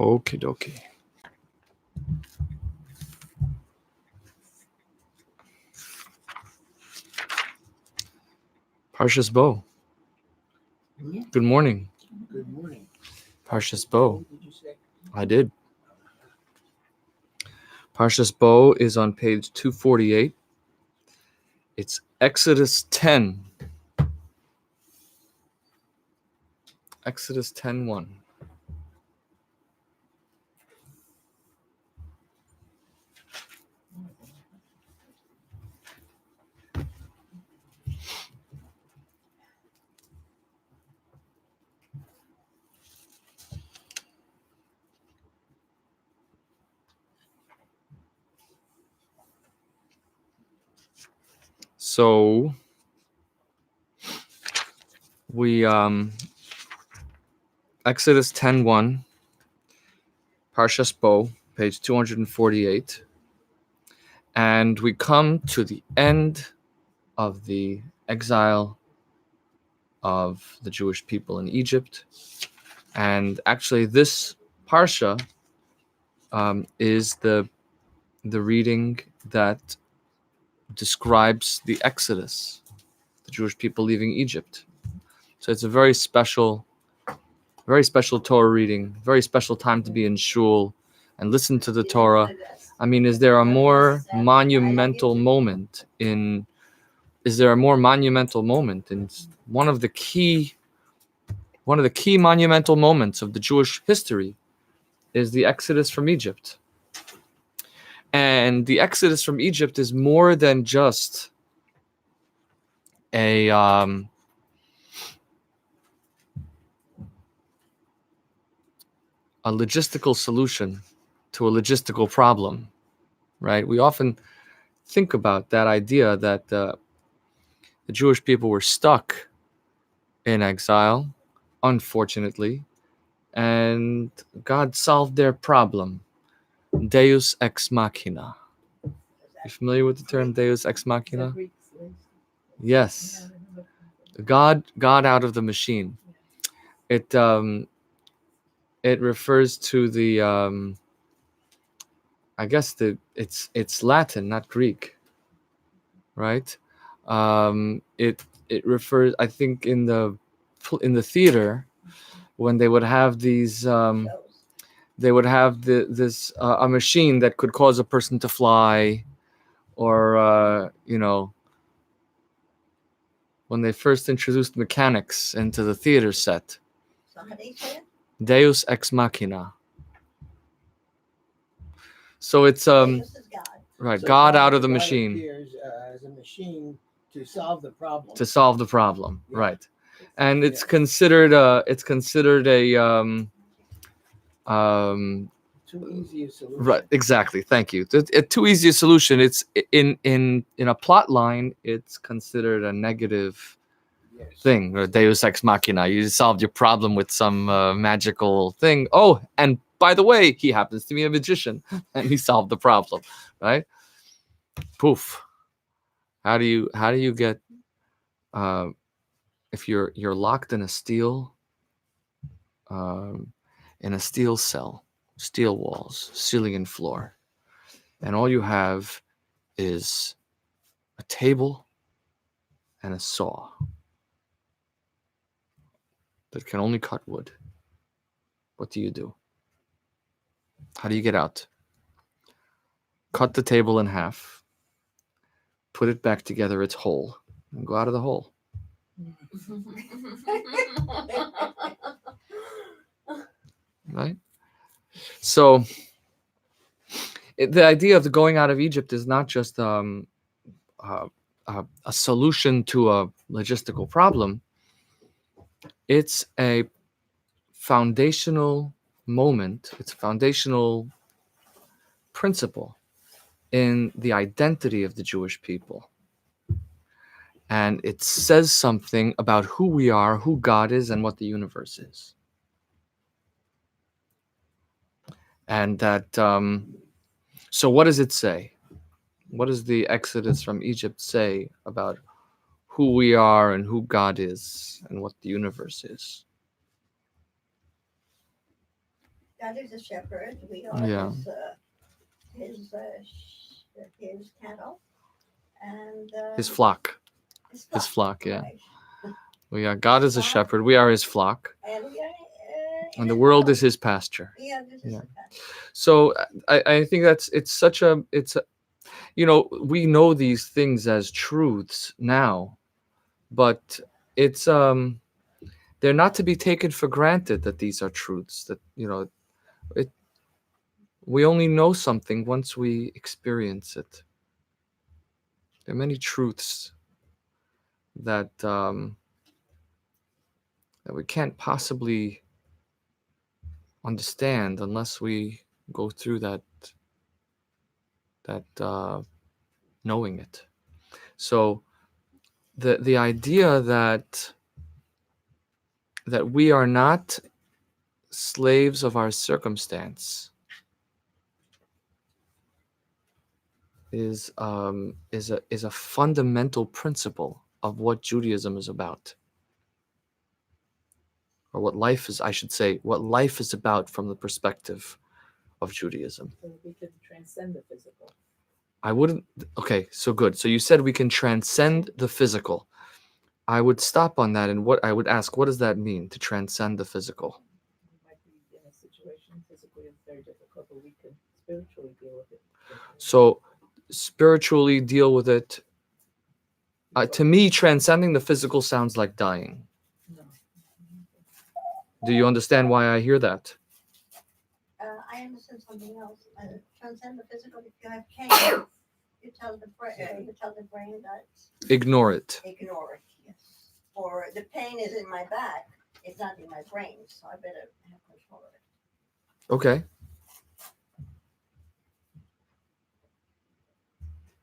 Okie dokie. Parshas Bo. Good morning. Good morning. Parshas Bo. Did you say? I did. Parshas Bo is on page 248. It's Exodus 10. Exodus 10:1. So we Exodus 10:1, Parshas Bo, page 248. And we come to the end of the exile of the Jewish people in Egypt. And actually this Parsha is the reading that describes the Exodus, the Jewish people leaving Egypt. So it's a very special Torah reading, very special time to be in shul and listen to the Torah. I mean, is there a more monumental moment in one of the key monumental moments of the Jewish history is the Exodus from Egypt. And the Exodus from Egypt is more than just a logistical solution to a logistical problem, right? We often think about that idea that the Jewish people were stuck in exile, unfortunately, and God solved their problem. Deus ex machina. You familiar with the term Deus ex machina? Yes. God out of the machine. It refers to the I guess it's Latin, not Greek, right? It refers, I think, in the theater, when they would have these they would have this a machine that could cause a person to fly, or when they first introduced mechanics into the theater set. Somebody said? Deus ex machina. So it's Deus is God. right, So God out of the God machine. appears, as a machine to solve the problem. Yeah. Right. And it's considered a too easy a solution. right, exactly. Thank you. Too easy a solution. It's in a plot line. It's considered a negative thing. Or Deus ex machina. You solved your problem with some magical thing. Oh, and by the way, he happens to be a magician, and he solved the problem. Right? Poof. How do you get if you're locked in a steel cell, steel walls, ceiling and floor, and all you have is a table and a saw that can only cut wood. What do you do? How do you get out? Cut the table in half, put it back together, it's whole, and go out of the hole. Right? So the idea of the going out of Egypt is not just a solution to a logistical problem. It's a foundational moment. It's a foundational principle in the identity of the Jewish people. And it says something about who we are, who God is, and what the universe is. And that, so what does it say? What does the Exodus from Egypt say about who we are and who God is and what the universe is? God is a shepherd. We are Yeah. his cattle and His flock. his His flock, yeah. Right. We are God is a Flock. shepherd. We are his flock. And we are in And the his world world. is his pasture. Yeah, this is Yeah. a pasture. So I think we know these things as truths now, but it's they're not to be taken for granted that these are truths, that we only know something once we experience it. There are many truths that that we can't possibly understand unless we go through that knowing it. So the idea that we are not slaves of our circumstance is a fundamental principle of what Judaism is about, or what life is. I should say what life is about from the perspective of Judaism. So we can transcend the physical. I wouldn't. Okay, so good. So you said we can transcend the physical. I would stop on that, and what I would ask, what does that mean to transcend the physical? We might be in a situation physically it's very difficult, but we can spiritually deal with it. So spiritually deal with it. To me, transcending the physical sounds like dying. No. Do you understand why I hear that? I understand something else. Transcend the physical. If you have pain, you tell the brain that Ignore it. ignore it. Yes. Or the pain is in my back. It's not in my brain, so I better have control of it. Okay.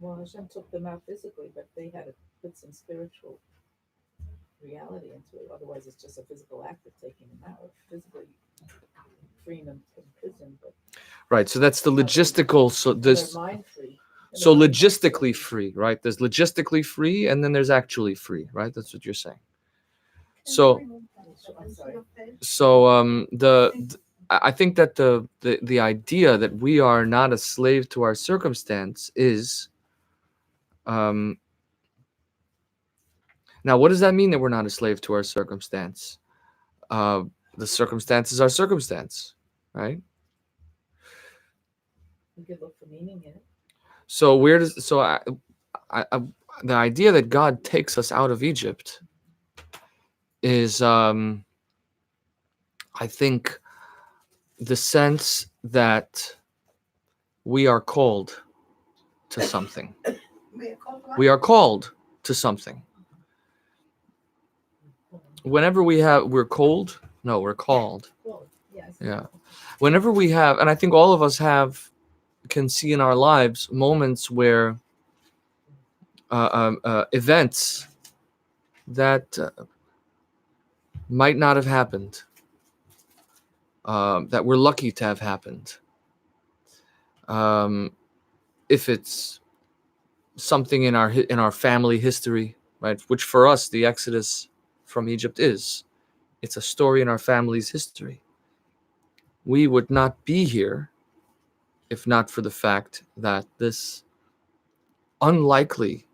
Well, Hashem took them out physically, but they had to put some spiritual reality into it. Otherwise, it's just a physical act of taking them out, physically freeing them from prison. But Right. So that's the logistical. So they're this. mind free. So logistically free, right? There's logistically free, and then there's actually free, right? That's what you're saying. So I'm sorry. I think that the idea that we are not a slave to our circumstance is now, what does that mean that we're not a slave to our circumstance? The circumstance is our circumstance, right? We could look for meaning in it. So where does the idea that God takes us out of Egypt is I think the sense that we are called to something. We are called to something. Whenever we're cold, no, we're called. Well, yes. Yeah. Whenever we have, and I think all of us can see in our lives moments where events that might not have happened, that we're lucky to have happened. If it's something in our family history, right, which for us the Exodus from Egypt is, it's a story in our family's history. We would not be here if not for the fact that this unlikely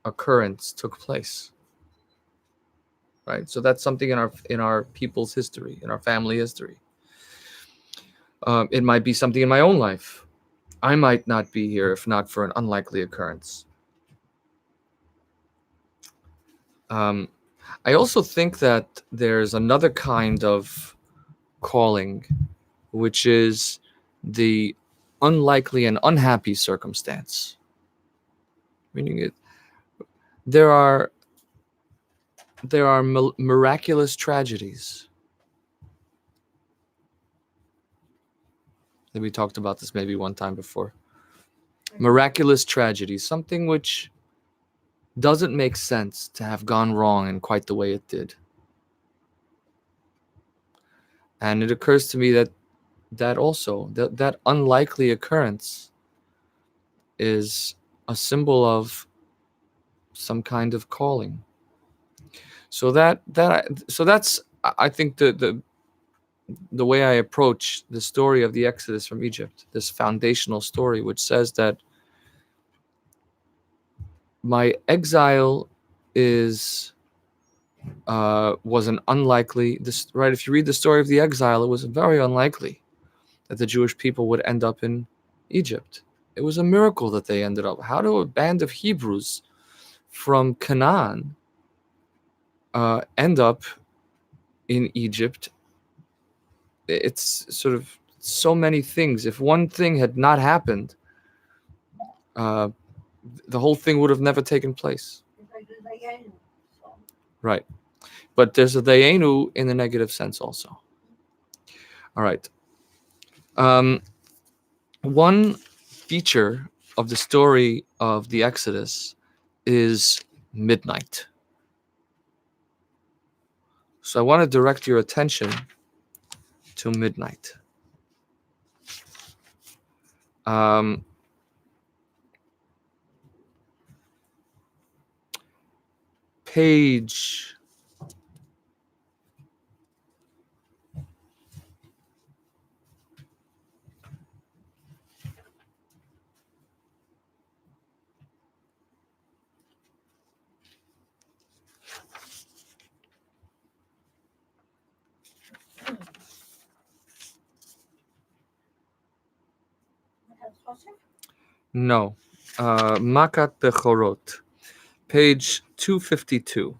occurrence took place. Right? So that's something in our people's history, in our family history. It might be something in my own life. I might not be here if not for an unlikely occurrence. I also think that there's another kind of calling, which is the unlikely and unhappy circumstance. Meaning there are miraculous tragedies. And we talked about this maybe one time before. Miraculous tragedies, something which doesn't make sense to have gone wrong in quite the way it did. And it occurs to me that also that unlikely occurrence is a symbol of some kind of calling. So that's I think the the way I approach the story of the Exodus from Egypt, this foundational story, which says that my exile was an unlikely, this, right? If you read the story of the exile, it was very unlikely that the Jewish people would end up in Egypt. It was a miracle that they ended up. How do a band of Hebrews from Canaan end up in Egypt? It's sort of so many things. If one thing had not happened, the whole thing would have never taken place. Right. But there's a dayenu in the negative sense also. All right. One feature of the story of the Exodus is midnight. So I want to direct your attention to midnight. Page 'Makat Bechorot, page 252.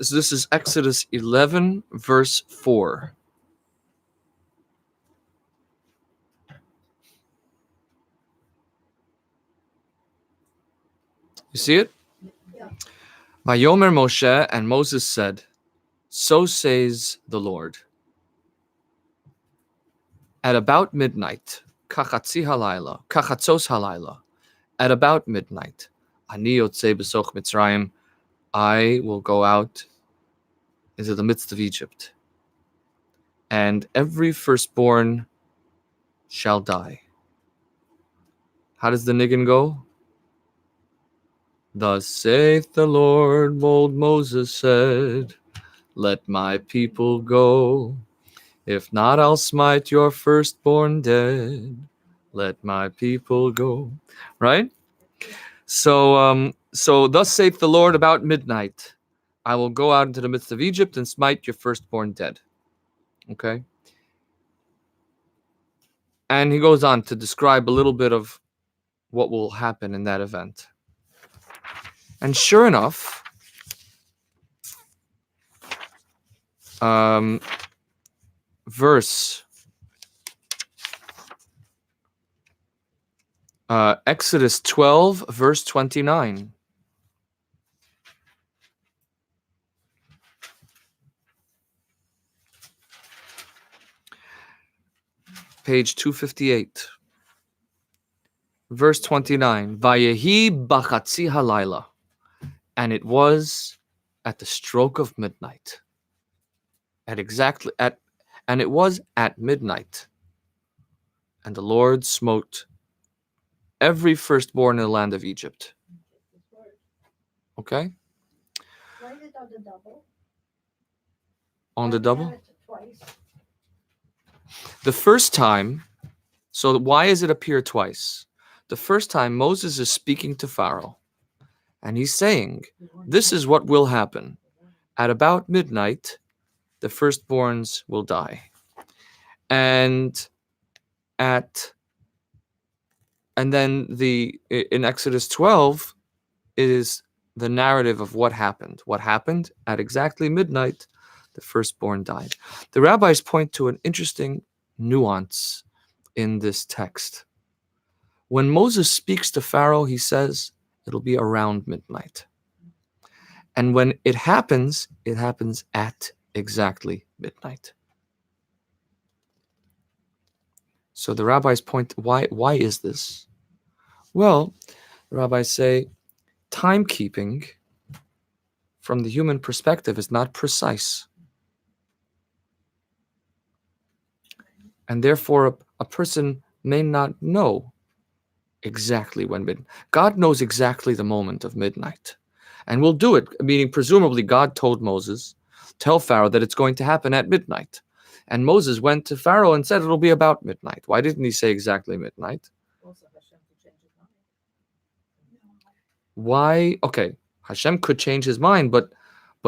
This is Exodus 11, verse 4. You see it? Yeah. Vayomer Moshe, and Moses said, so says the Lord. At about midnight, kachatzos halayla, at about midnight, ani yotzei besoch Mitzrayim, I will go out into the midst of Egypt, and every firstborn shall die. How does the niggin go? Thus saith the Lord, old Moses said, let my people go. If not, I'll smite your firstborn dead. Let my people go. Right? So thus saith the Lord about midnight, I will go out into the midst of Egypt and smite your firstborn dead. Okay? And he goes on to describe a little bit of what will happen in that event. And sure enough, Exodus 12, verse 29. Page 258. Verse 29. Vayehi bachatzi halayla. And it was at the stroke of midnight. And it was at midnight. And the Lord smote every firstborn in the land of Egypt. Okay? Write it on the double. On the Write double? it twice. The first time, so why does it appear twice? The first time Moses is speaking to Pharaoh, and he's saying, this is what will happen. At about midnight, the firstborns will die. And then in Exodus 12 is the narrative of what happened. What happened at exactly midnight, the firstborn died. The rabbis point to an interesting nuance in this text. When Moses speaks to Pharaoh, he says it'll be around midnight. And when it happens at exactly midnight. So the rabbis point, why is this? Well, the rabbis say timekeeping from the human perspective is not precise. And therefore a person may not know exactly when God knows exactly the moment of midnight, and will do it. Meaning, presumably, God told Moses, "Tell Pharaoh that it's going to happen at midnight," and Moses went to Pharaoh and said it'll be about midnight. Why didn't he say exactly midnight? Also, Hashem to change his mind. Why? Okay, Hashem could change his mind, but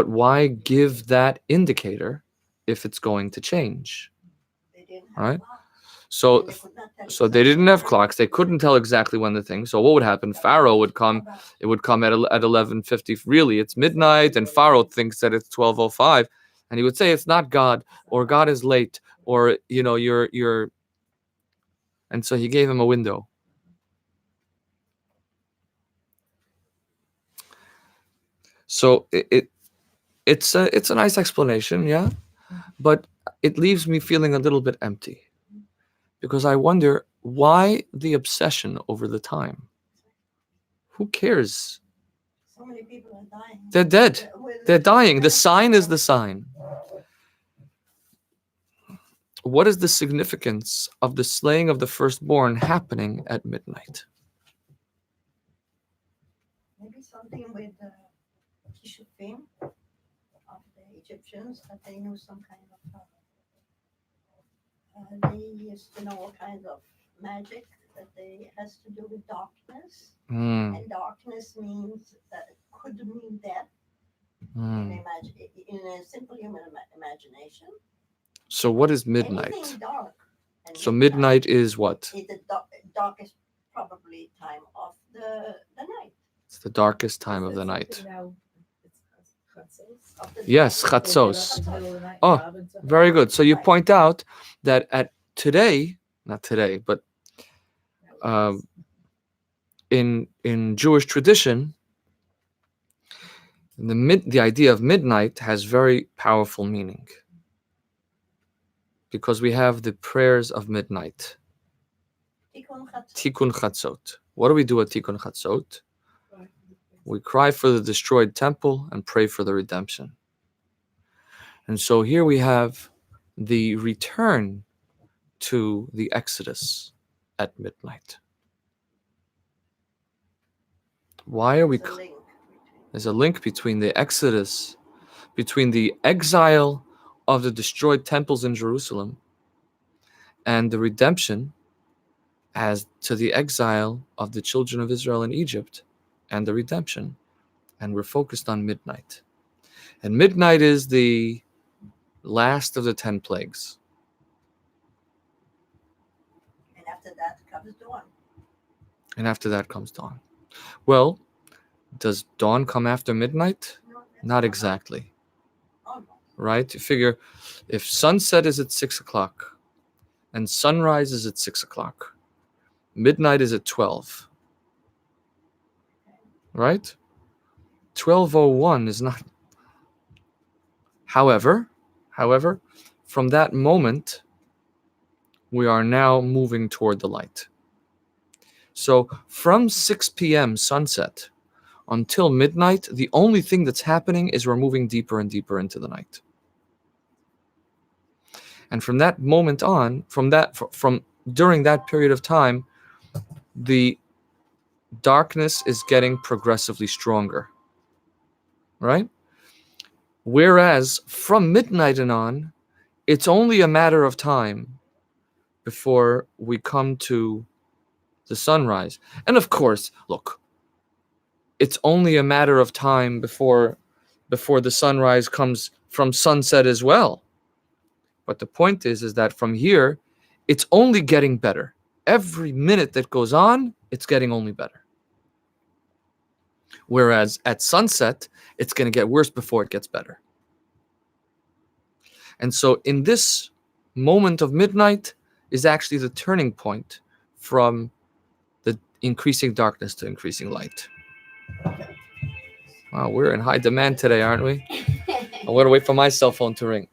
why give that indicator if it's going to change? They didn't Right. have clocks, So and they could not tell so they didn't have clocks. They couldn't tell exactly when the thing. So what would happen? Pharaoh would come. about- It would come at 11:50. Really, it's midnight, and Pharaoh thinks that it's 12:05, and he would say it's not God, or God is late, or you're. And so he gave him a window. So it's a nice explanation, yeah, but it leaves me feeling a little bit empty, because I wonder why the obsession over the time. Who cares? So many people are dying. They're dead. They're dying. The sign is the sign. What is the significance of the slaying of the firstborn happening at midnight? Maybe something with the Kishufim of the Egyptians, that they knew some kind of, they used to know all kinds of magic that they has to do with darkness. Hmm, And darkness means that it could mean death hmm. in a simple human imagination. So what is midnight? Anything dark. And So midnight is what? is the darkest probably time of the night. It's the darkest time of Is the that night. something now it's Chatzos? Of the Yes, night. Chatzos. They get up in the middle of the night, Oh, rob and stuff. Very good. So you Right. point out that at today, not today, but That was- in Jewish tradition, the idea of midnight has very powerful meaning, because we have the prayers of midnight, Tikkun Chatzot. Tikkun Chatzot. What do we do at Tikkun Chatzot? Right. We cry for the destroyed temple and pray for the redemption. And so here we have the return to the Exodus at midnight. Why are we? There's a link between- There's a link between the Exodus, between the exile of the destroyed temples in Jerusalem, and the redemption as to the exile of the children of Israel in Egypt, and the redemption. And we're focused on midnight. And midnight is the last of the 10 plagues. And after that comes dawn. And after that comes dawn. Well, does dawn come after midnight? No, that's Not exactly, almost. right? You figure if sunset is at 6 o'clock and sunrise is at 6 o'clock, midnight is at 12, right? 12:01 is not. However, from that moment, we are now moving toward the light. So from 6 p.m. sunset until midnight, the only thing that's happening is we're moving deeper and deeper into the night. And from that moment on, from during that period of time, the darkness is getting progressively stronger, right? Whereas from midnight and on, it's only a matter of time before we come to the sunrise. And of course, look, it's only a matter of time before the sunrise comes from sunset as well. But the point is that from here, it's only getting better. Every minute that goes on, it's getting only better. Whereas at sunset, it's going to get worse before it gets better. And so in this moment of midnight is actually the turning point from the increasing darkness to increasing light. Wow, we're in high demand today, aren't we? I'm going to wait for my cell phone to ring.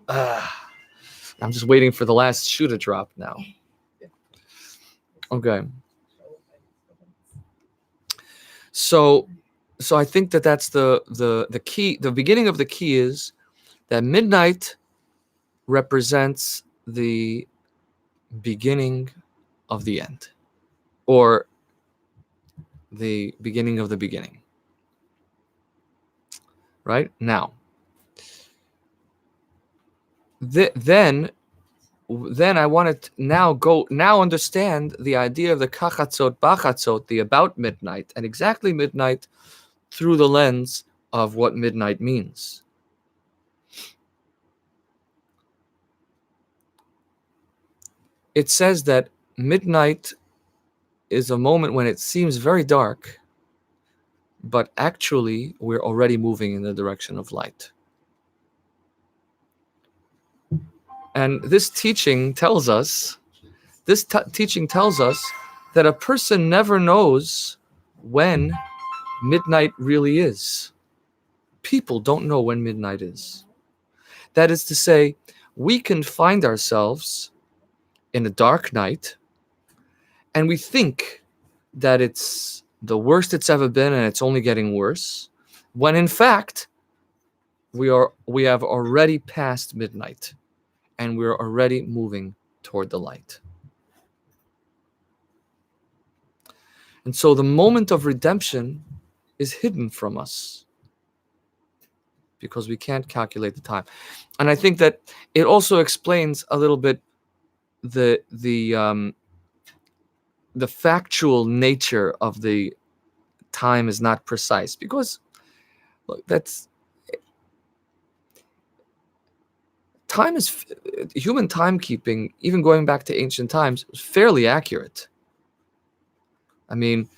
I'm just waiting for the last shoe to drop now. Okay. So I think that's the key. The beginning of the key is that midnight represents the beginning of the end. or the beginning of the beginning. Right? Now, then I want to now understand the idea of the kachatzot bachatzot, the about midnight, and exactly midnight through the lens of what midnight means. It says that midnight is a moment when it seems very dark, but actually we're already moving in the direction of light. And this teaching tells us that a person never knows when midnight really is. People don't know when midnight is. That is to say, we can find ourselves in a dark night and we think that it's the worst it's ever been and it's only getting worse, when in fact we have already passed midnight and we're already moving toward the light. And so the moment of redemption is hidden from us because we can't calculate the time. And I think that it also explains a little bit the factual nature of the time is not precise, because look, time is human timekeeping, even going back to ancient times, was fairly accurate. I mean,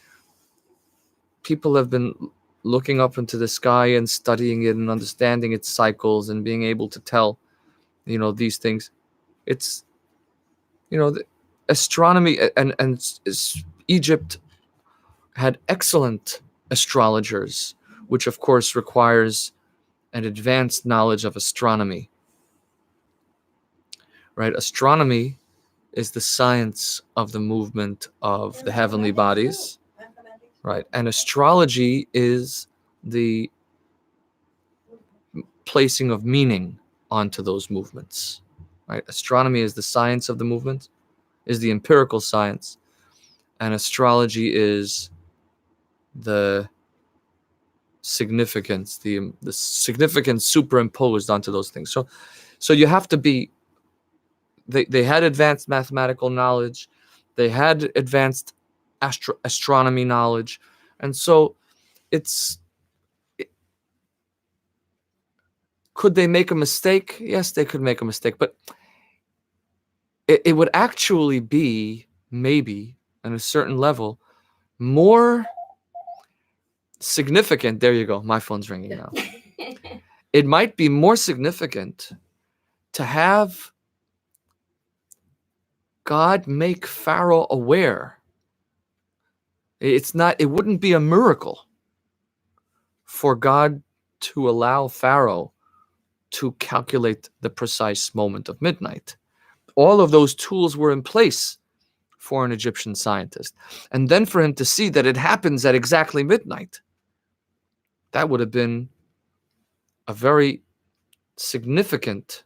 people have been looking up into the sky and studying it and understanding its cycles and being able to tell, these things. It's, the astronomy and Egypt had excellent astrologers, which of course requires an advanced knowledge of astronomy. Right? Astronomy is the science of the movement of the heavenly bodies. Right? And astrology is the placing of meaning onto those movements. Right? Astronomy is the science of the movement, is the empirical science, and astrology is the significance, the significance superimposed onto those things. So you have to be. They had advanced mathematical knowledge, they had advanced astronomy knowledge, and so could they make a mistake? Yes, they could make a mistake, but it would actually be, maybe on a certain level, more significant. There you go, my phone's ringing now. It might be more significant to have God make Pharaoh aware. It wouldn't be a miracle for God to allow Pharaoh to calculate the precise moment of midnight. All of those tools were in place for an Egyptian scientist. And then for him to see that it happens at exactly midnight, that would have been a very significant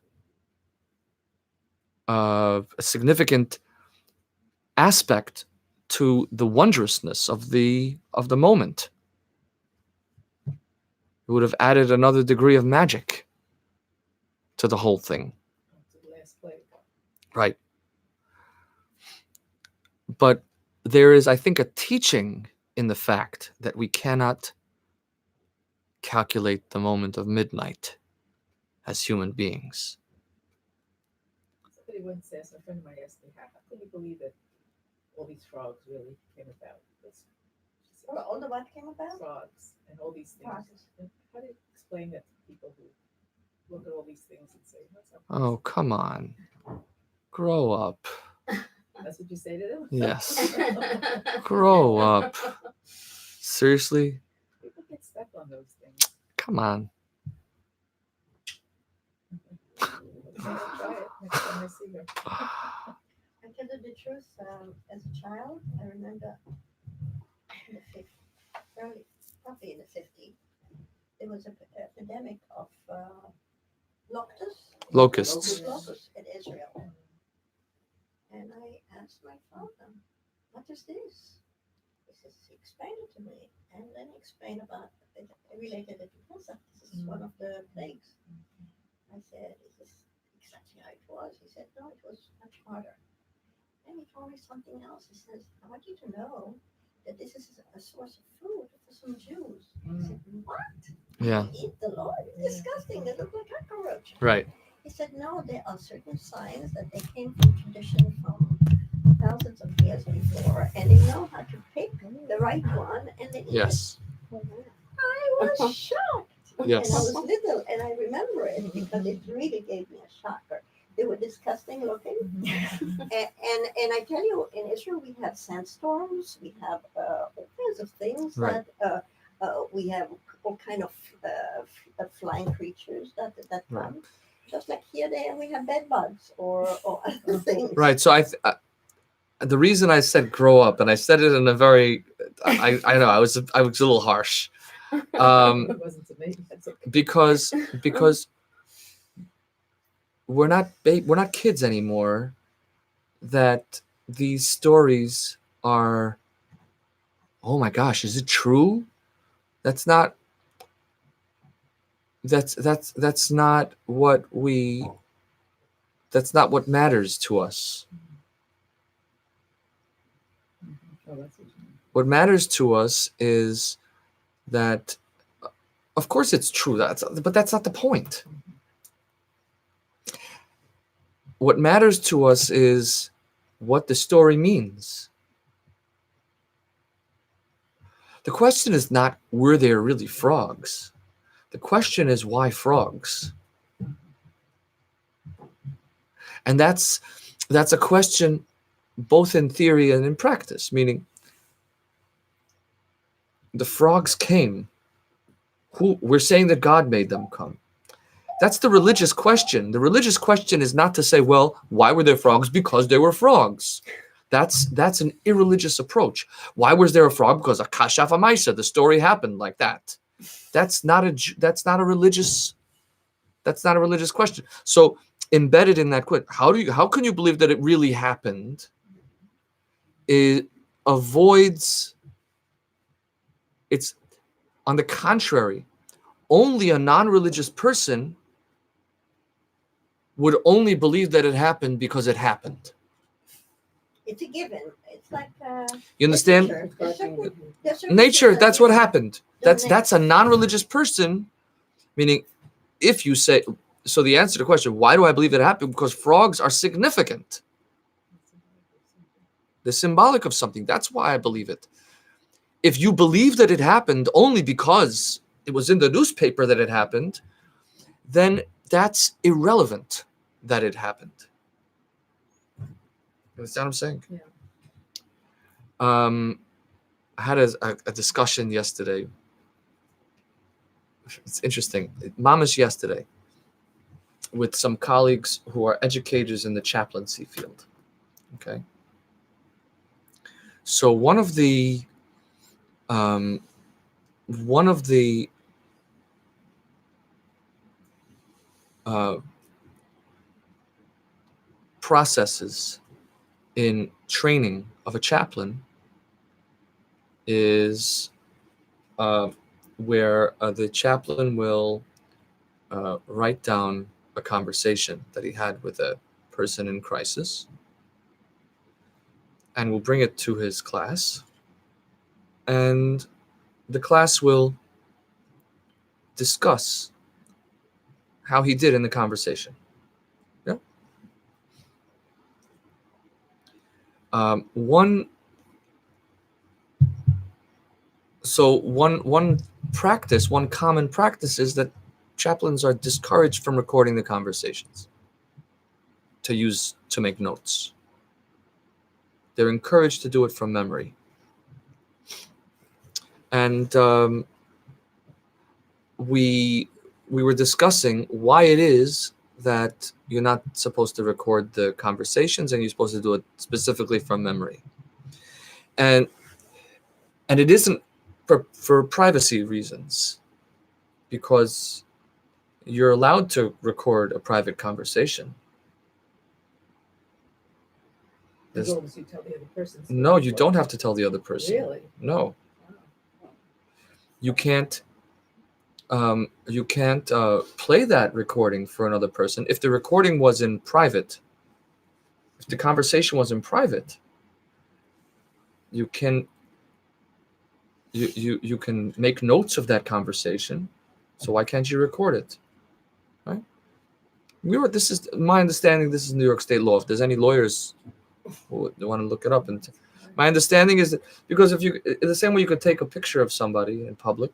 aspect to the wondrousness of the moment. It would have added another degree of magic to the whole thing. Right. But there is, I think, a teaching in the fact that we cannot calculate the moment of midnight as human beings. Somebody once asked, a friend of mine asked me, how can you believe that all these frogs really came about? All the what came about? Frogs and all these things. Frogs. How do you explain that to people who look at all these things and say, what's up? Oh, come on. Grow up. That's what you say to them? Yes. Grow up. Seriously? People get stuck on those things. Come on. Try it next time I see her. I tell you the truth, as a child, I remember in the 50s, probably in the 50s, there was an epidemic of Locusts. locusts in Israel. And I asked my father, what is this? He says, he explained it to me, and then he explained about it, related it to Pesach. This is one of the plagues. I said, is this exactly how it was? He said, no, it was much harder. Then he told me something else. He says, I want you to know that this is a source of food for some Jews. I said, what? Yeah. Eat the Lord? It's disgusting. They look like cockroaches. Right. He said, no, there are certain signs that they came from tradition from thousands of years before, and they know how to pick the right one, and they eat Yes. it. I was shocked. Yes. And I was little, and I remember it because it really gave me a shocker. They were disgusting looking. and I tell you, in Israel, we have sandstorms, we have all kinds of things Right. that we have all kind of flying creatures that come. Right. Just like here, there we have bed bugs or other things. Right. So the reason I said grow up, and I said it in a very, I know I was a little harsh, It wasn't to me. That's okay. because we're not kids anymore. That these stories are, oh my gosh, is it true? That's not what matters to us. Oh, that's what you mean. What matters to us is that, of course, it's true. But that's not the point. What matters to us is what the story means. The question is not, were there really frogs? The question is, why frogs? And that's a question both in theory and in practice, meaning the frogs came. We're saying that God made them come. That's the religious question. The religious question is not to say, well, why were there frogs? Because there were frogs. That's an irreligious approach. Why was there a frog? Because a kashaf amaisa, the story happened like that. That's not a religious question. So embedded in that question, how can you believe that it really happened? It avoids. It's on the contrary. Only a non-religious person would only believe that it happened because it happened. It's a given. It's like You understand? nature. There's certain Nature, things that's that what we happened. don't That's a non-religious person, meaning if you say, so the answer to the question, why do I believe it happened? Because frogs are significant. They're symbolic of something. That's why I believe it. If you believe that it happened only because it was in the newspaper that it happened, then that's irrelevant that it happened. You understand what I'm saying? Yeah. I had a discussion yesterday. It's interesting. Mama's yesterday with some colleagues who are educators in the chaplaincy field. Okay. So one of the processes in training of a chaplain is where the chaplain will write down a conversation that he had with a person in crisis and will bring it to his class, and the class will discuss how he did in the conversation. Yeah. One common practice is that chaplains are discouraged from recording the conversations to make notes. They're encouraged to do it from memory. And we were discussing why it is that you're not supposed to record the conversations and you're supposed to do it specifically from memory. And it isn't for privacy reasons, because you're allowed to record a private conversation. There's, As long as you tell the other person. so no, that's you what- don't have to tell the other person. Really? No, Wow. you can't. You can't play that recording for another person if the recording was in private. If the conversation was in private, you can you can make notes of that conversation. So why can't you record it? Right? This is my understanding. This is New York State law. If there's any lawyers who want to look it up, and my understanding is that because if you, in the same way you could take a picture of somebody in public,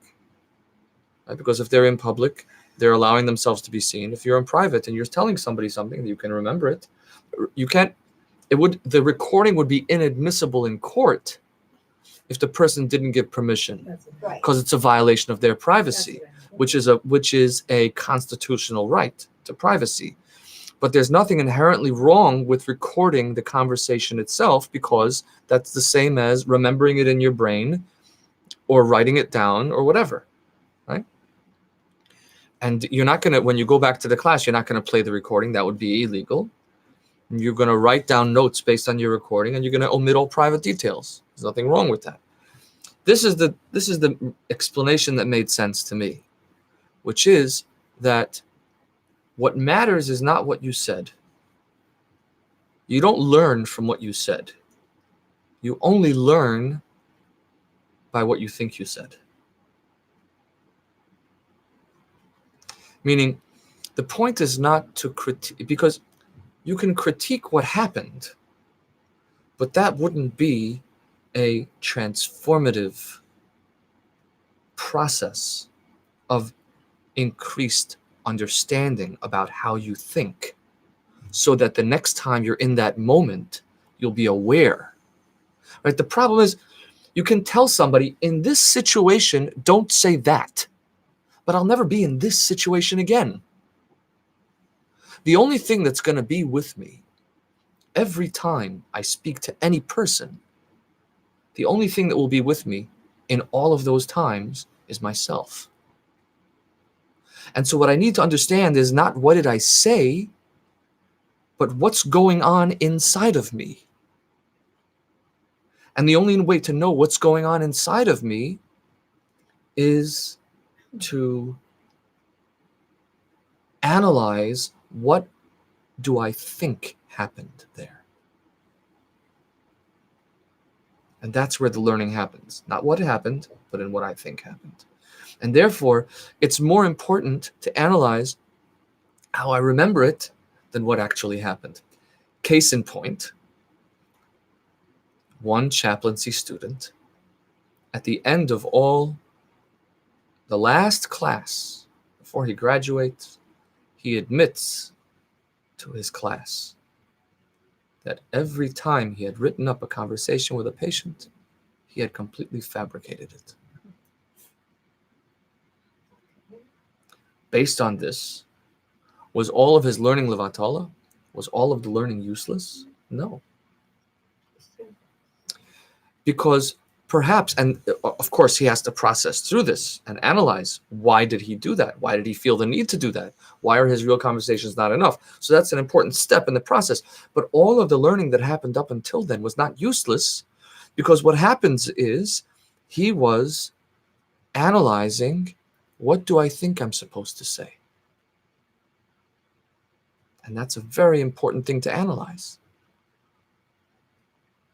right? Because if they're in public, they're allowing themselves to be seen. If you're in private and you're telling somebody something, you can remember it. You can't. The recording would be inadmissible in court if the person didn't give permission, That's what- Right. because it's a violation of their that's privacy, what I mean. which is a constitutional right to privacy. But there's nothing inherently wrong with recording the conversation itself, because that's the same as remembering it in your brain or writing it down or whatever, right? And you're not going to, when you go back to the class, you're not going to play the recording. That would be illegal. You're going to write down notes based on your recording, and you're going to omit all private details. There's nothing wrong with that. This is the explanation that made sense to me, which is that what matters is not what you said. You don't learn from what you said. You only learn by what you think you said. Meaning, the point is not to critique, because you can critique what happened, but that wouldn't be a transformative process of increased understanding about how you think, so that the next time you're in that moment, you'll be aware. Right? The problem is, you can tell somebody, in this situation, don't say that, but I'll never be in this situation again. The only thing that's going to be with me every time I speak to any person, the only thing that will be with me in all of those times is myself. And so what I need to understand is not what did I say, but what's going on inside of me. And the only way to know what's going on inside of me is to analyze, what do I think happened there? And that's where the learning happens. Not what happened, but in what I think happened. And therefore, it's more important to analyze how I remember it than what actually happened. Case in point, one chaplaincy student, at the end of the last class, before he graduates, he admits to his class that every time he had written up a conversation with a patient, he had completely fabricated it. Based on this, was all of his learning levatala? Was all of the learning useless? No. Because perhaps, and of course he has to process through this and analyze, why did he do that? Why did he feel the need to do that? Why are his real conversations not enough? So that's an important step in the process. But all of the learning that happened up until then was not useless, because what happens is he was analyzing, what do I think I'm supposed to say? And that's a very important thing to analyze.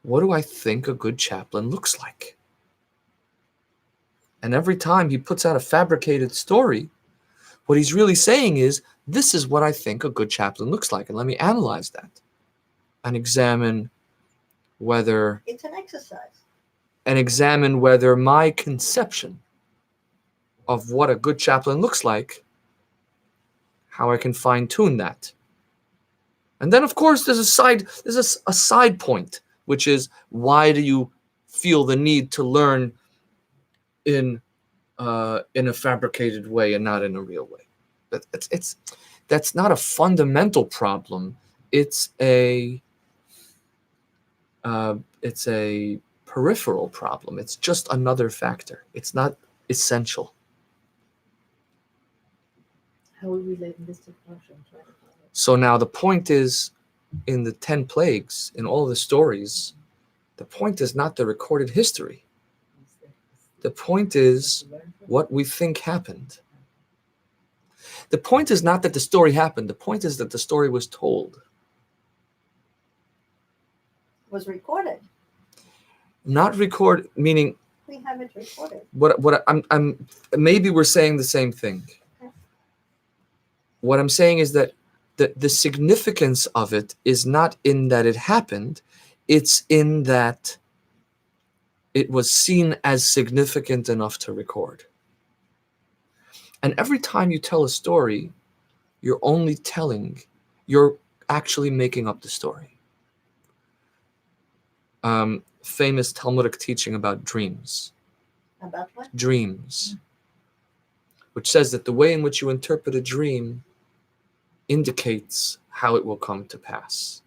What do I think a good chaplain looks like? And every time he puts out a fabricated story, what he's really saying is, this is what I think a good chaplain looks like. And let me analyze that and examine whether It's an exercise. my conception of what a good chaplain looks like, how I can fine tune that. And then, of course, there's a side point, which is, why do you feel the need to learn in a fabricated way and not in a real way? That's not a fundamental problem. It's a peripheral problem. It's just another factor. It's not essential. How are we relating this to Parsha? I'm trying to follow. So now the point is, in the 10 plagues, in all the stories, the point is not the recorded history. The point is what we think happened. The point is not that the story happened. The point is that the story was told. Was recorded. Not record, meaning We have it recorded. what I'm maybe we're saying the same thing. What I'm saying is that the significance of it is not in that it happened, it's in that it was seen as significant enough to record. And every time you tell a story, you're actually making up the story. Famous Talmudic teaching about dreams. About what? Dreams, which says that the way in which you interpret a dream indicates how it will come to pass,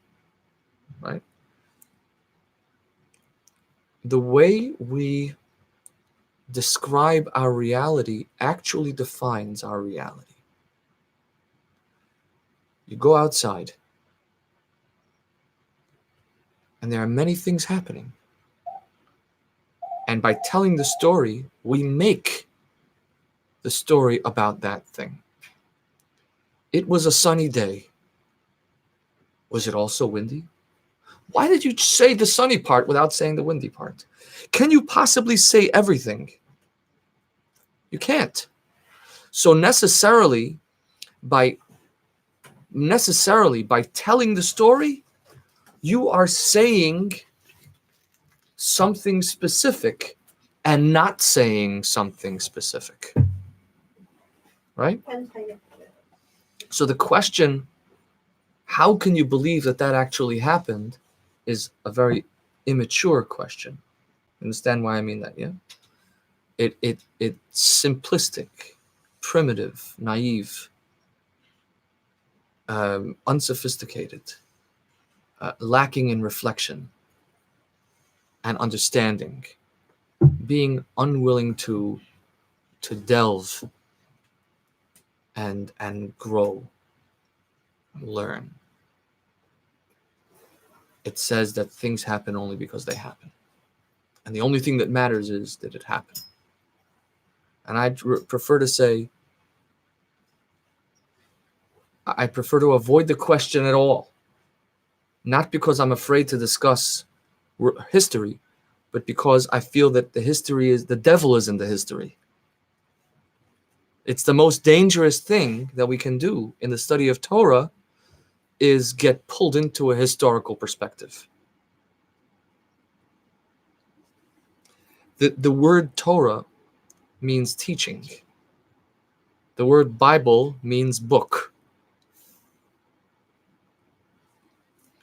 right? The way we describe our reality actually defines our reality. You go outside, and there are many things happening. And by telling the story, we make the story about that thing. It was a sunny day. Was it also windy? Why did you say the sunny part without saying the windy part? Can you possibly say everything? You can't. So necessarily by telling the story, you are saying something specific and not saying something specific. Right? So the question, how can you believe that actually happened, is a very immature question. Understand why I mean that, yeah? It's simplistic, primitive, naive, unsophisticated, lacking in reflection and understanding, being unwilling to delve and grow, learn. It says that things happen only because they happen. And the only thing that matters is that it happened. And I prefer to say, I prefer to avoid the question at all. Not because I'm afraid to discuss history, but because I feel that the devil is in the history. It's the most dangerous thing that we can do in the study of Torah is get pulled into a historical perspective. The word Torah means teaching. The word Bible means book.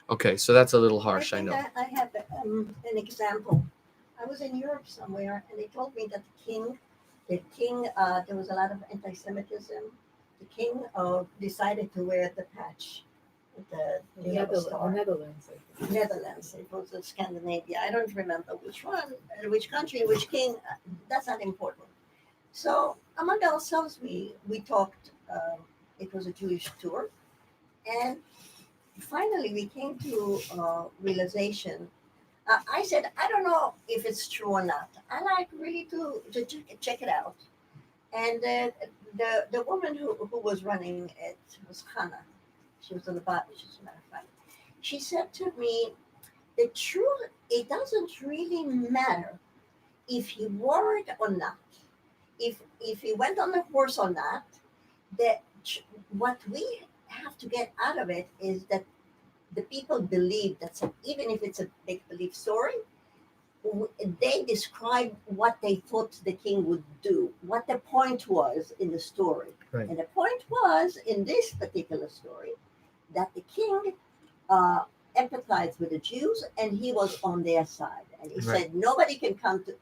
Okay, so that's a little harsh, I know. I have an example. I was in Europe somewhere, and they told me that the king, there was a lot of anti-Semitism. The king decided to wear the patch. The yellow star. Netherlands. Netherlands. It was Scandinavia. I don't remember which one, which country, which king. That's not important. So among ourselves, we talked. It was a Jewish tour, and finally we came to realization. I said, I don't know if it's true or not. I like really to check it out. And the woman who was running it was Hannah. She was on the bottom, as a matter of fact. She said to me, the truth, it doesn't really matter if he wore it or not. If he went on the horse or not, what we have to get out of it is that the people believe that even if it's a make believe story, they describe what they thought the king would do, what the point was in the story. Right. And the point was in this particular story that the king empathized with the Jews and he was on their side. And he said, nobody can come to,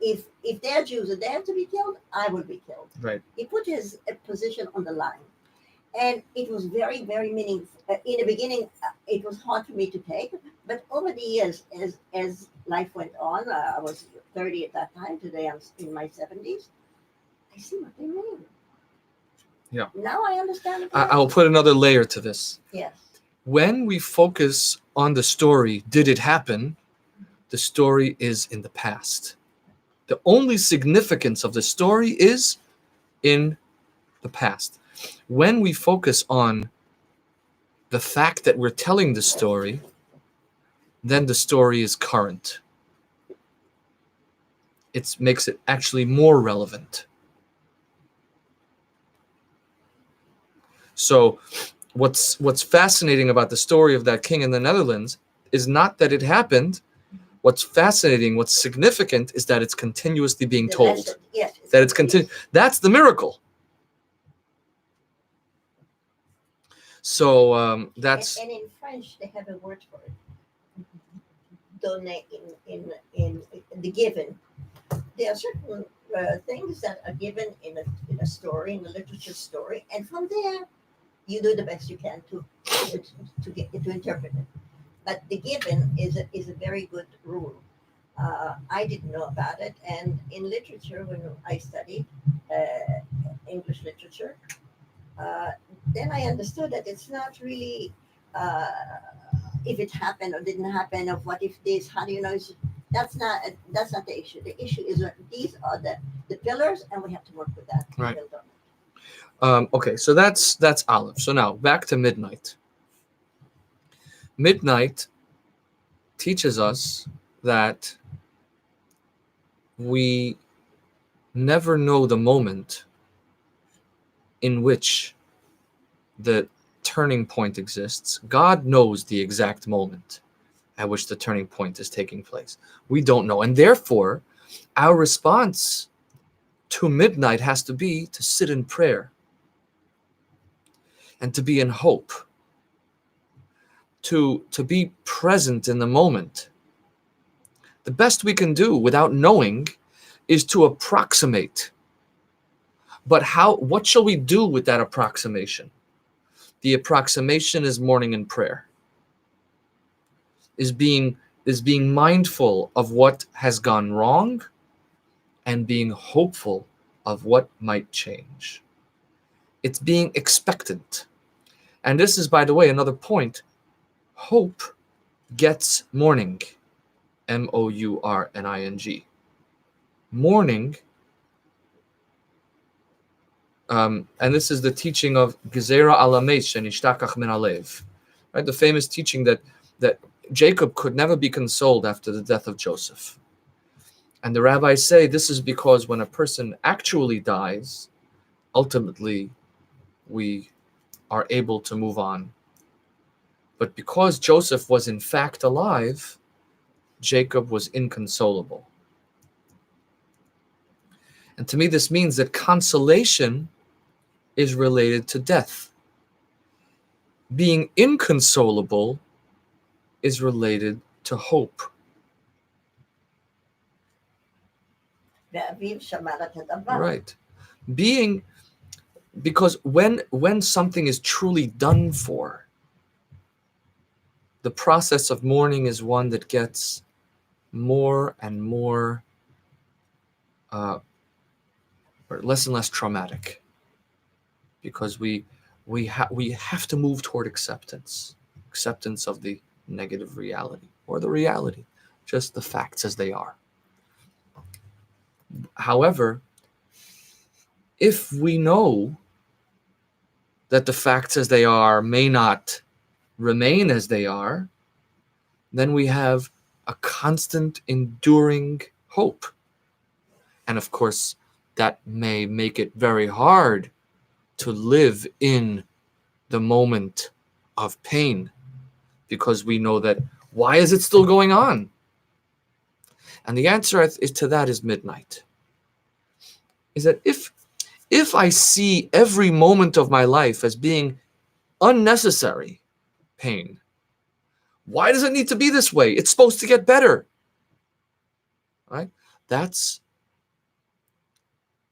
if they're Jews and they have to be killed, I will be killed. Right. He put his position on the line. And it was very, very meaningful. In the beginning, it was hard for me to take, but over the years, as life went on, I was 30 at that time. Today, I'm in my 70s. I see what they mean. Yeah. Now I understand it. I will put another layer to this. Yes. When we focus on the story, did it happen? The story is in the past. The only significance of the story is in the past. When we focus on the fact that we're telling the story, then the story is current. It makes it actually more relevant. So what's fascinating about the story of that king in the Netherlands is not that it happened. What's fascinating, what's significant is that it's continuously being The told. lesson, yes. That it's That's the miracle. So that's And in French they have a word for it. Donner in the given. There are certain things that are given in a story, in a literature story, and from there you do the best you can to interpret it. But the given is a very good rule. I didn't know about it, and in literature, when I studied English literature, then I understood that it's not really if it happened or didn't happen, or what if this. How do you know? That's not the issue. The issue is that these are the pillars, and we have to work with that. Right. Build on it. Okay, so that's Aleph. So now back to midnight. Midnight teaches us that we never know the moment in which the turning point exists. God knows the exact moment at which the turning point is taking place. We don't know. And therefore, our response to midnight has to be to sit in prayer and to be in hope, to be present in the moment. The best we can do without knowing is to approximate. But what shall we do with that approximation? The approximation is mourning and prayer, is being mindful of what has gone wrong and being hopeful of what might change. It's being expectant. And this is, by the way, another point. Hope gets mourning. mourning. Mourning, and this is the teaching of Gezerah Alamesh and Ishtakach min Alev, right? The famous teaching that Jacob could never be consoled after the death of Joseph. And the rabbis say this is because when a person actually dies, ultimately we are able to move on. But because Joseph was in fact alive, Jacob was inconsolable. And to me, this means that consolation is related to death. Being inconsolable is related to hope. Right. Because when something is truly done for, the process of mourning is one that gets more and more or less and less traumatic, because we have to move toward acceptance of the negative reality, or the reality, just the facts as they are. However, if we know that the facts as they are may not remain as they are, then we have a constant enduring hope. And of course, that may make it very hard to live in the moment of pain, because we know that, why is it still going on? And the answer to that is midnight. Is that if I see every moment of my life as being unnecessary pain, why does it need to be this way? It's supposed to get better. Right? That's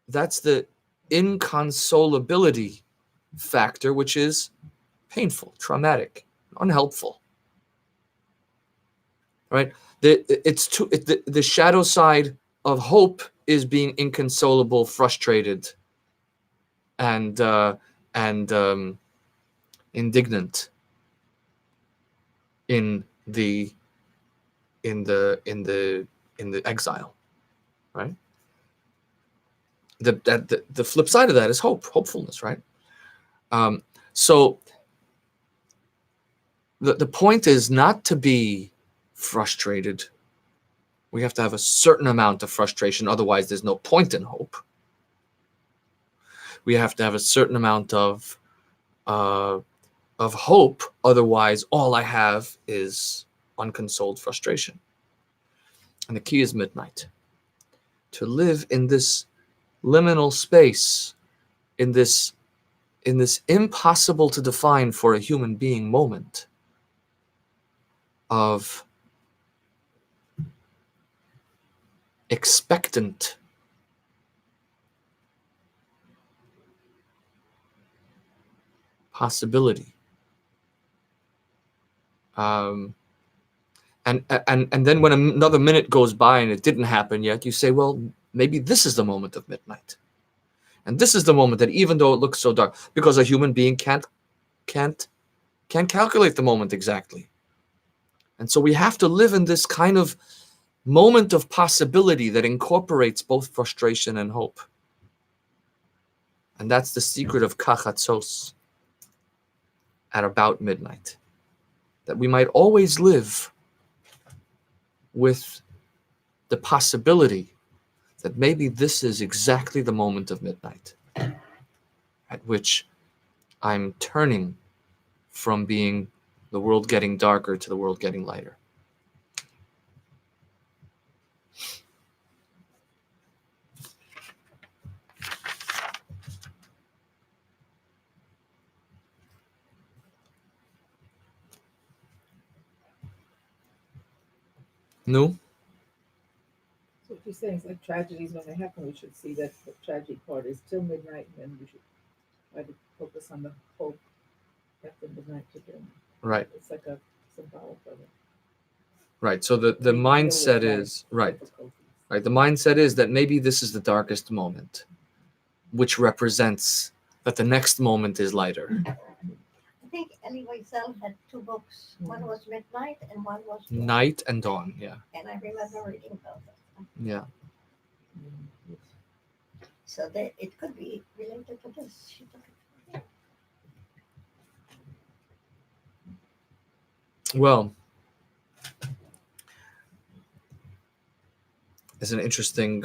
the inconsolability factor, which is painful, traumatic, unhelpful. Right? The shadow side of hope is being inconsolable, frustrated, and indignant. in the exile, right? The flip side of that is hopefulness, right? So the point is not to be frustrated. We have to have a certain amount of frustration, otherwise there's no point in hope. We have to have a certain amount of hope, otherwise all I have is unconsoled frustration. And the key is midnight. To live in this liminal space, in this impossible to define for a human being moment of expectant possibility. And then when another minute goes by and it didn't happen yet, you say, well, maybe this is the moment of midnight. And this is the moment that, even though it looks so dark, because a human being can't calculate the moment exactly. And so we have to live in this kind of moment of possibility that incorporates both frustration and hope. And that's the secret of kachatzos, at about midnight. That we might always live with the possibility that maybe this is exactly the moment of midnight, at which I'm turning from being the world getting darker to the world getting lighter. No? So what you're saying is like tragedies, when they happen, we should see that the tragic part is till midnight, and then we should try to focus on the hope after midnight to do. Right. It's like a symbolic of it. Right. So the mindset is right. Right. The mindset is that maybe this is the darkest moment, which represents that the next moment is lighter. I think Elie Wiesel had two books. One was Midnight and one was Dawn. Night and Dawn. Yeah. And I remember reading both of them. Yeah. So that it could be related to this. She took it. Well, it's an interesting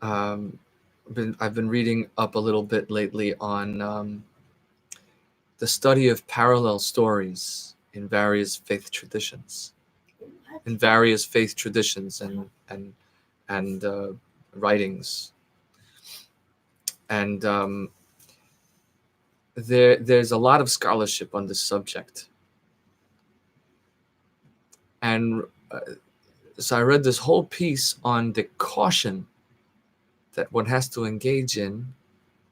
I've been reading up a little bit lately on the study of parallel stories in various faith traditions, and writings, and there's a lot of scholarship on this subject, and so I read this whole piece on the caution that one has to engage in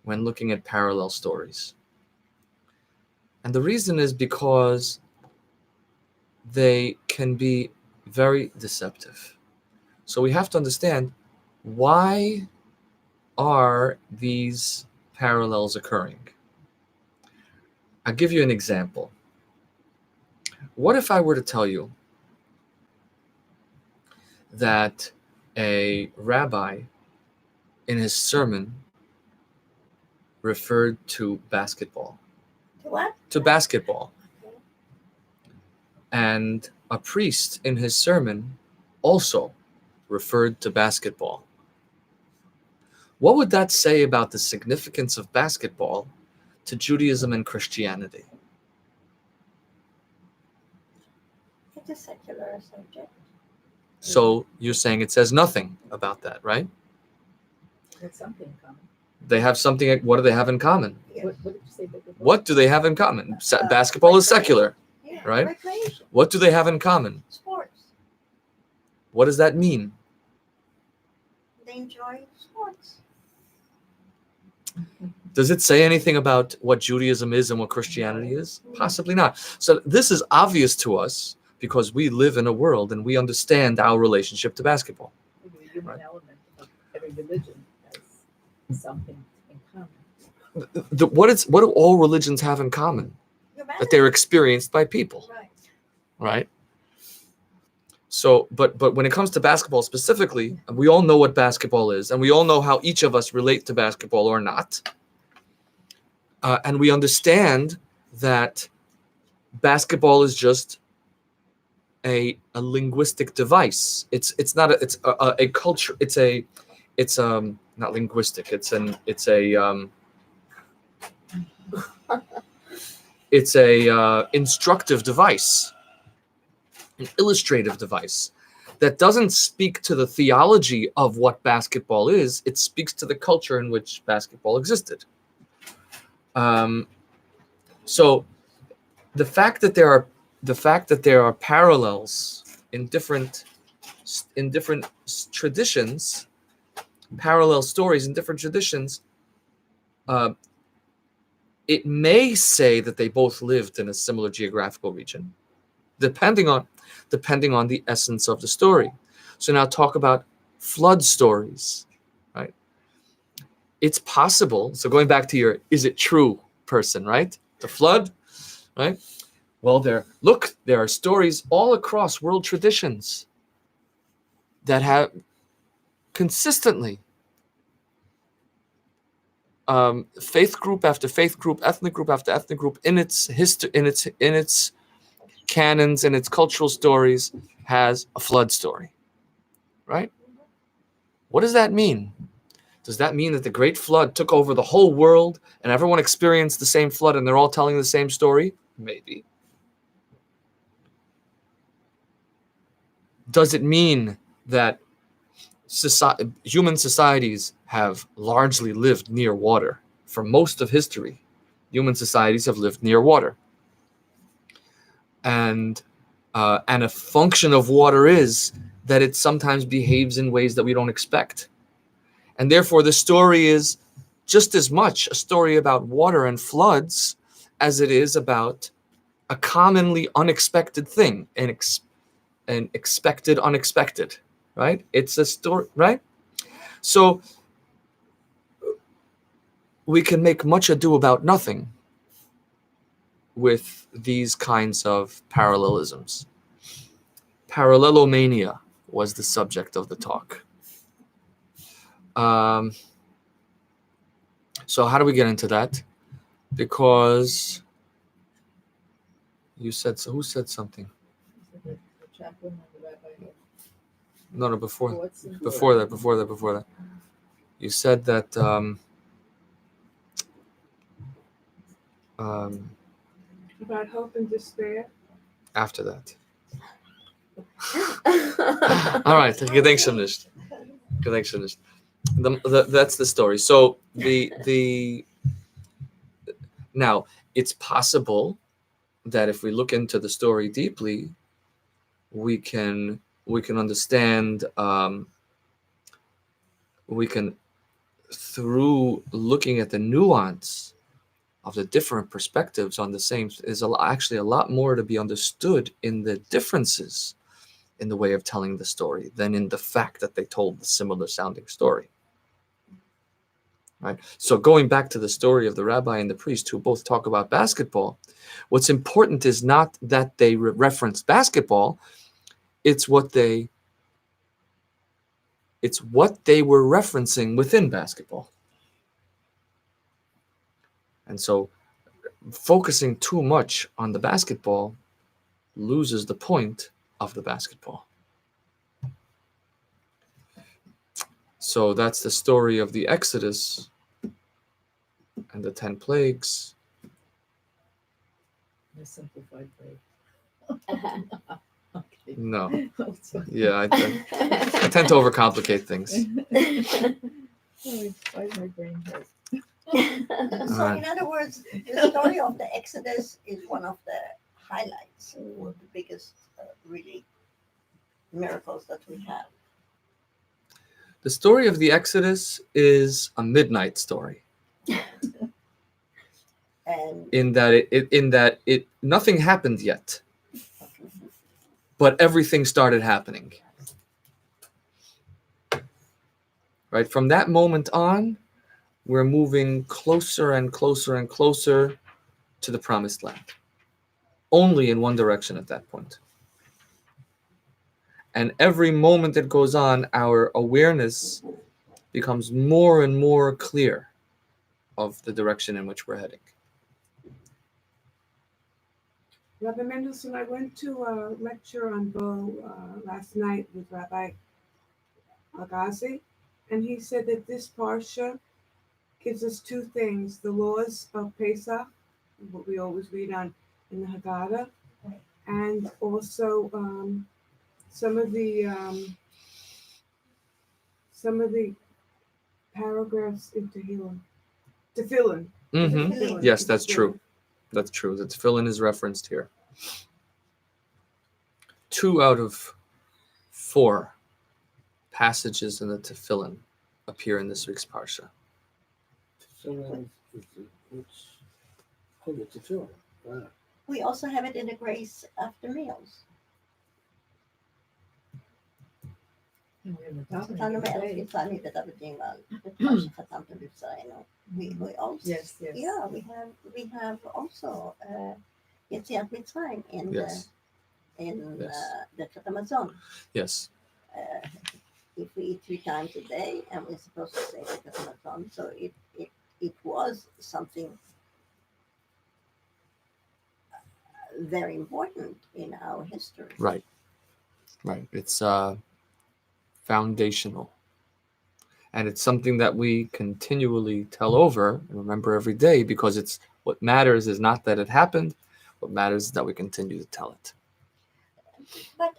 when looking at parallel stories. And the reason is because they can be very deceptive. So we have to understand, why are these parallels occurring? I'll give you an example. What if I were to tell you that a rabbi in his sermon referred to basketball? To what? To basketball. Okay. And a priest in his sermon also referred to basketball. What would that say about the significance of basketball to Judaism and Christianity? It's a secular subject. So you're saying it says nothing about that, right? That's something in common. They have something. What do they have in common? Yes. What did you say? What do they have in common? Basketball is secular. Yeah. Right? Recreation. What do they have in common? Sports. What does that mean? They enjoy sports. Does it say anything about what Judaism is and what Christianity is? Possibly not. So this is obvious to us because we live in a world and we understand our relationship to basketball. The human Right. element of every religion has something in common. what do all religions have in common? That they're experienced by people, Right. right? So, but when it comes to basketball specifically, we all know what basketball is, and we all know how each of us relate to basketball or not, and we understand that basketball is just a linguistic device. It's not a culture. It's not linguistic. It's a instructive device, an illustrative device that doesn't speak to the theology of what basketball is. It speaks to the culture in which basketball existed. So the fact that there are parallels in different traditions, parallel stories in different traditions, it may say that they both lived in a similar geographical region, depending on the essence of the story. So now talk about flood stories, right? It's possible. So going back to your "is it true" person, right? The flood, right? Well, there are stories all across world traditions that have consistently faith group after faith group, ethnic group after ethnic group, in its history, in its canons, and its cultural stories, has a flood story, right? What does that mean? Does that mean that the great flood took over the whole world and everyone experienced the same flood and they're all telling the same story? Maybe. Does it mean that human societies have largely lived near water? For most of history, human societies have lived near water. And a function of water is that it sometimes behaves in ways that we don't expect. And therefore, the story is just as much a story about water and floods as it is about a commonly unexpected thing, an expected unexpected, right? It's a story, right? So we can make much ado about nothing with these kinds of parallelisms. Parallelomania was the subject of the talk. So how do we get into that? Because you said so. Who said something? The chaplain and the rabbi. No, before What's in- that. You said that About hope and despair. after that. All right, gedenkst nicht. That's the story. So the now it's possible that if we look into the story deeply, we can understand. We can, through looking at the nuance of the different perspectives on the same, is actually a lot more to be understood in the differences in the way of telling the story than in the fact that they told the similar sounding story. Right? So going back to the story of the rabbi and the priest who both talk about basketball, what's important is not that they reference basketball, it's what they were referencing within basketball. And so focusing too much on the basketball loses the point of the basketball. So that's the story of the Exodus and the 10 plagues. The simplified way. Okay. No. Sorry. Yeah, I tend to overcomplicate things. Sorry, why is my brain hurt? So in other words, the story of the Exodus is one of the highlights or the biggest really miracles that we have. The story of the Exodus is a midnight story. And In that it nothing happened yet, but everything started happening. Right? From that moment on, we're moving closer and closer and closer to the promised land. Only in one direction at that point. And every moment that goes on, our awareness becomes more and more clear of the direction in which we're heading. Rabbi Mendelssohn, I went to a lecture on Bo last night with Rabbi Agazi, and he said that this parsha gives us two things: the laws of Pesach, what we always read on in the Haggadah, and also some of the paragraphs in Tehillim. Tefillin. Mm-hmm. Tefillin. Yes, that's true. That's true. The tefillin is referenced here. 2 out of 4 passages in the tefillin appear in this week's parsha. Wow. We also have it in the grace after meals. And we have the Satan dominant med day. älskar inte att det var det kanske för att inte we also Yes, yes. yeah we have also Yetziat Mitzrayim in Yes. the Yes. Amazon. Yes. If we eat 3 times a day and we're supposed to say the Amazon, so it was something very important in our history. Right. It's foundational. And it's something that we continually tell over and remember every day, because it's what matters is not that it happened. What matters is that we continue to tell it. But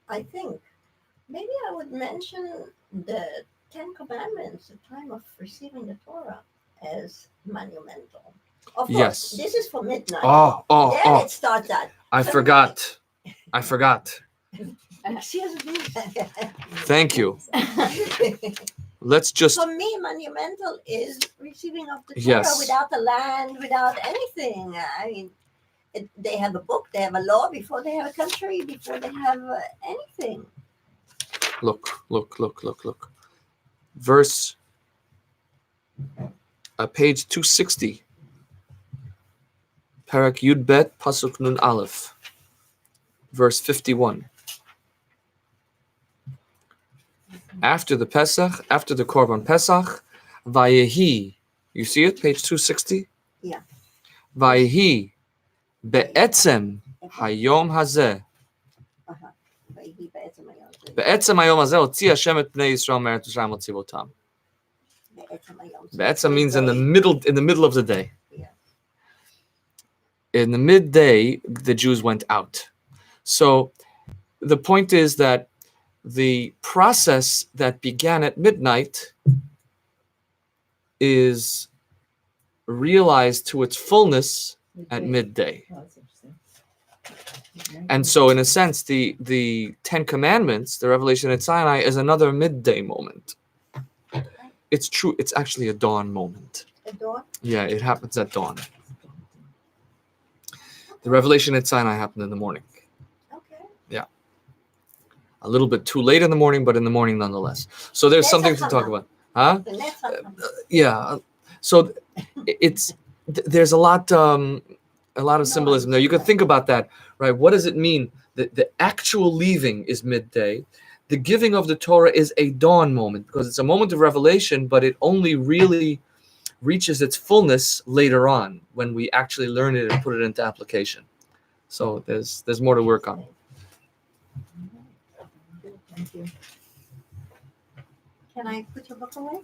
I think maybe I would mention the 10 Commandments, the time of receiving the Torah, as monumental. Of course, Yes. this is for midnight. Oh. It starts at. I forgot. Excuse me. Thank you. Let's just For me, monumental is receiving of the Torah Yes. without the land, without anything. I mean, they have a book, they have a law before they have a country, before they have anything. look. Verse page 260. Parak Yud Bet Pasuk Nun Aleph. Verse 51. After the Pesach, after the Korban Pesach, Vayehi. You see it, page 260? Yeah. Vayehi Be'etzem Hayom Hazeh. בעצם היום הזה הוציא השם את בני ישראל מארץ מצרים להוציא אותם. בעצם means in the middle of the day. Yeah. In the midday, the Jews went out. So the point is that the process that began at midnight is realized to its fullness at midday. Oh, that's interesting. And so, in a sense, the 10 Commandments, the revelation at Sinai, is another midday moment. It's true. It's actually a dawn moment. The dawn? Yeah, it happens at dawn. The revelation at Sinai happened in the morning. Okay. A little bit too late in the morning, but in the morning nonetheless. So there's something to talk about. Huh? The next one. Yeah. So there's a lot of symbolism there. You could think about that, right? What does it mean? The actual leaving is midday. The giving of the Torah is a dawn moment, because it's a moment of revelation, but it only really reaches its fullness later on when we actually learn it and put it into application. So there's more to work on. Thank you. Can I put your book away?